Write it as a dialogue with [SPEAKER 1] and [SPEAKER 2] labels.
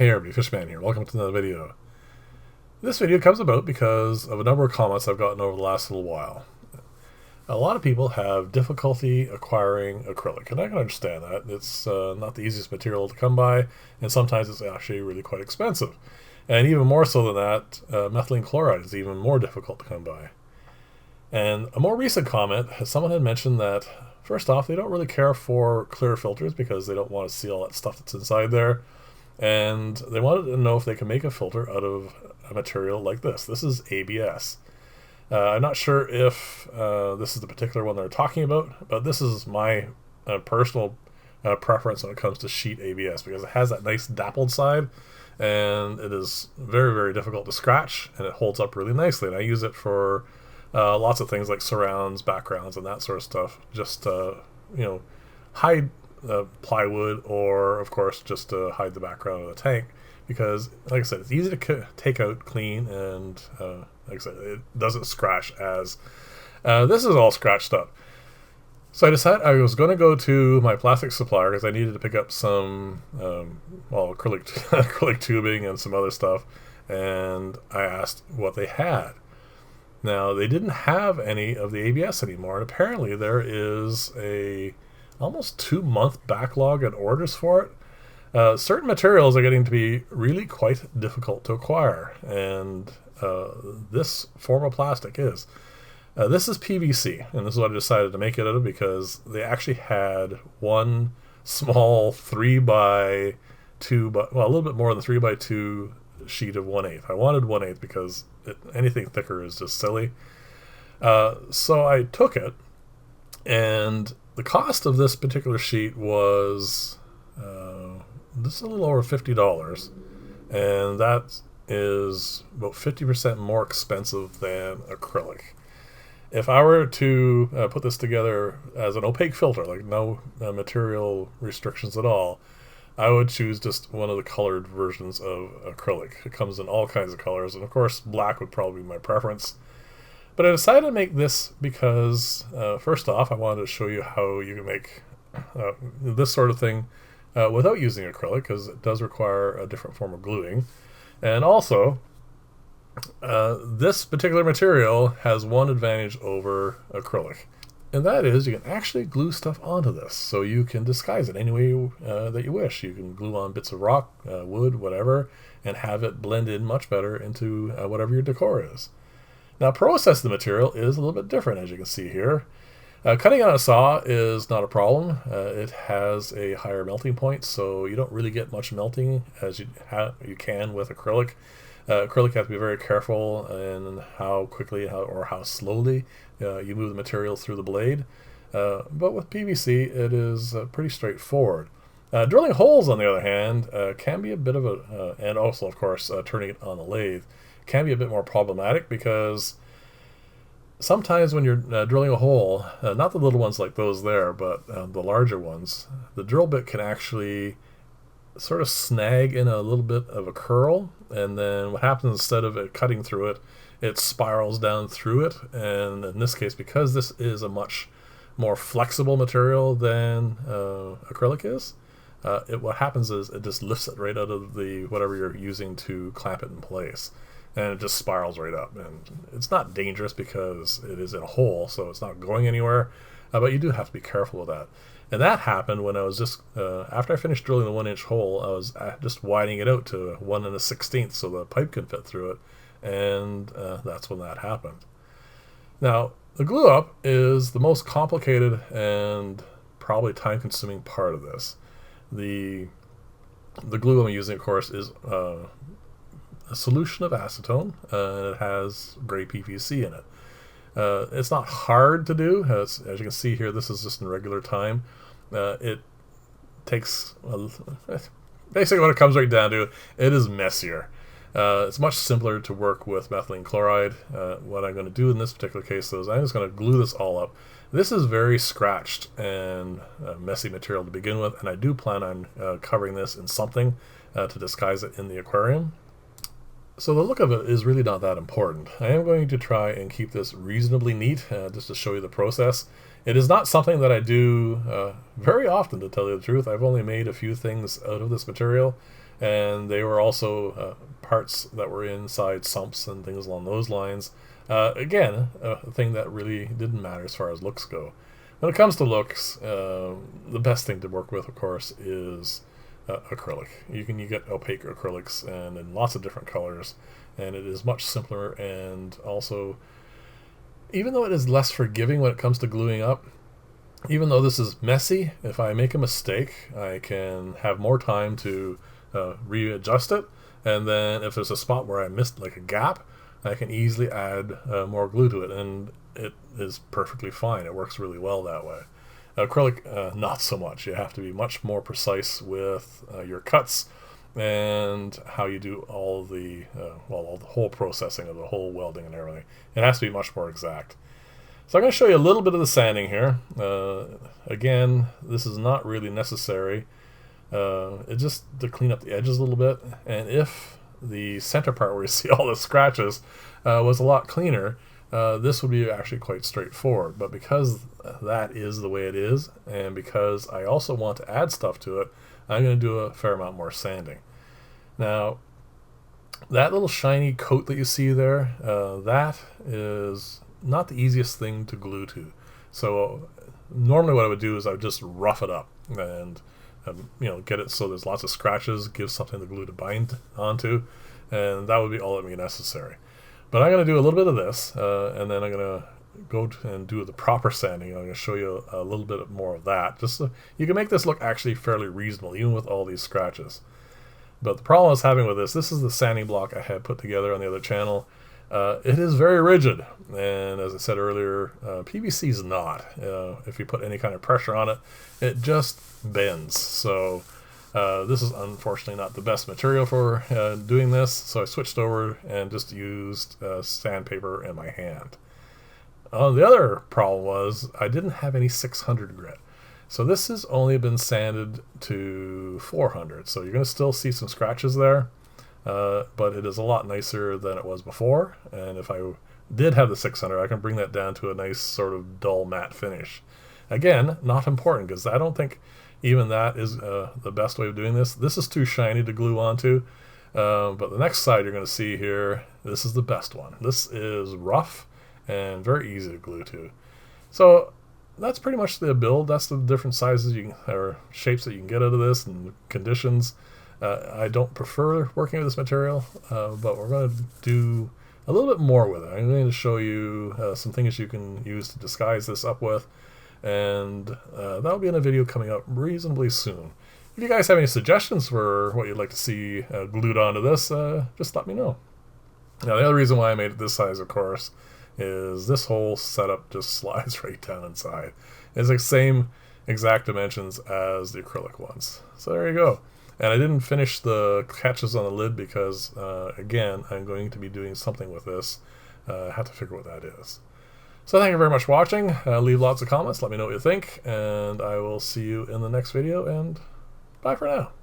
[SPEAKER 1] Hey everybody, Fishman here. Welcome to another video. This video comes about because of a number of comments I've gotten over the last little while. A lot of people have difficulty acquiring acrylic, and I can understand that. It's not the easiest material to come by, and sometimes it's actually really quite expensive. And even more so than that, methylene chloride is even more difficult to come by. And a more recent comment, someone had mentioned that, first off, they don't really care for clear filters because they don't want to see all that stuff that's inside there. And they wanted to know if they can make a filter out of a material like this. This is ABS. I'm not sure if this is the particular one they're talking about, but this is my personal preference when it comes to sheet ABS because it has that nice dappled side and it is very, very difficult to scratch and it holds up really nicely. And I use it for lots of things like surrounds, backgrounds, and that sort of stuff. Just, hide plywood, or of course just to hide the background of the tank, because like I said, it's easy to take out, clean, and like I said, it doesn't scratch as this is all scratched up. So I decided I was going to go to my plastic supplier because I needed to pick up some acrylic acrylic tubing and some other stuff, and I asked what they had. Now they didn't have any of the ABS anymore, and apparently there is a almost 2-month backlog in orders for it. Certain materials are getting to be really quite difficult to acquire, and this form of plastic is. This is PVC, and this is what I decided to make it out of because they actually had one small 3x2, a little bit more than 3x2 sheet of 1/8. I wanted 1/8 because anything thicker is just silly. So I took it, and the cost of this particular sheet was this is a little over $50, and that is about 50% more expensive than acrylic. If I were to put this together as an opaque filter, like no material restrictions at all, I would choose just one of the colored versions of acrylic. It comes in all kinds of colors, and of course black would probably be my preference. But I decided to make this because, first off, I wanted to show you how you can make this sort of thing without using acrylic, because it does require a different form of gluing. And also, this particular material has one advantage over acrylic, and that is you can actually glue stuff onto this, so you can disguise it any way that you wish. You can glue on bits of rock, wood, whatever, and have it blend in much better into whatever your decor is. Now, process the material is a little bit different, as you can see here. Cutting on a saw is not a problem. It has a higher melting point, so you don't really get much melting as you can with acrylic. Acrylic, you have to be very careful in how quickly or how slowly you move the material through the blade. But with PVC, it is pretty straightforward. Drilling holes, on the other hand, can be a bit of a, and also, of course, turning it on the lathe, can be a bit more problematic because sometimes when you're drilling a hole, not the little ones like those there, but the larger ones, the drill bit can actually sort of snag in a little bit of a curl, and then what happens, instead of it cutting through it, it spirals down through it. And in this case, because this is a much more flexible material than acrylic is, what happens is it just lifts it right out of the whatever you're using to clamp it in place, and it just spirals right up. And it's not dangerous because it is in a hole, so it's not going anywhere, but you do have to be careful with that. And that happened when I was just, after I finished drilling the 1-inch hole, I was just widening it out to 1 1/16 so the pipe could fit through it, and that's when that happened. Now, the glue up is the most complicated and probably time-consuming part of this. The glue I'm using, of course, is a solution of acetone, and it has gray PVC in it. It's not hard to do. As you can see here, this is just in regular time. It takes, basically what it comes right down to, it is messier. It's much simpler to work with methylene chloride. What I'm going to do in this particular case, though, is I'm just going to glue this all up. This is very scratched and messy material to begin with, and I do plan on covering this in something to disguise it in the aquarium. So the look of it is really not that important. I am going to try and keep this reasonably neat, just to show you the process. It is not something that I do very often, to tell you the truth. I've only made a few things out of this material. and they were also parts that were inside sumps and things along those lines. Again, a thing that really didn't matter as far as looks go. When it comes to looks, the best thing to work with, of course, is acrylic. You get opaque acrylics and in lots of different colors, and it is much simpler, and also, even though it is less forgiving when it comes to gluing up, even though this is messy, if I make a mistake, I can have more time to readjust it, and then if there's a spot where I missed like a gap, I can easily add more glue to it, and it is perfectly fine. It works really well that way. Acrylic, not so much. You have to be much more precise with your cuts and how you do all the all the whole processing of the whole welding and everything. It has to be much more exact. So I'm going to show you a little bit of the sanding here. Again, this is not really necessary. It's just to clean up the edges a little bit. And if the center part where you see all the scratches was a lot cleaner, this would be actually quite straightforward. But because that is the way it is, and because I also want to add stuff to it, I'm going to do a fair amount more sanding. Now, that little shiny coat that you see there, that is not the easiest thing to glue to. So normally what I would do is I would just rough it up and get it so there's lots of scratches, give something to glue to bind onto, and that would be all that would be necessary. But I'm going to do a little bit of this, and then I'm going to go and do the proper sanding. I'm going to show you a little bit more of that, just so you can make this look actually fairly reasonable, even with all these scratches. But the problem I was having with this is the sanding block I had put together on the other channel. It is very rigid, and as I said earlier, PVC is not. If you put any kind of pressure on it, it just bends. So this is unfortunately not the best material for doing this, so I switched over and just used sandpaper in my hand. The other problem was I didn't have any 600 grit. So this has only been sanded to 400, so you're going to still see some scratches there, but it is a lot nicer than it was before, and if I did have the 600, I can bring that down to a nice sort of dull matte finish. Again, not important, because I don't think even that is the best way of doing this. This is too shiny to glue onto, but the next side you're going to see here, this is the best one. This is rough and very easy to glue to. So that's pretty much the build. That's the different sizes or shapes that you can get out of this and conditions. I don't prefer working with this material, but we're going to do a little bit more with it. I'm going to show you some things you can use to disguise this up with, and that'll be in a video coming up reasonably soon. If you guys have any suggestions for what you'd like to see glued onto this, just let me know. Now, the other reason why I made it this size, of course, is this whole setup just slides right down inside. It's the same exact dimensions as the acrylic ones. So there you go. And I didn't finish the catches on the lid because, again, I'm going to be doing something with this. I have to figure what that is. So thank you very much for watching. Leave lots of comments. Let me know what you think. And I will see you in the next video. And bye for now.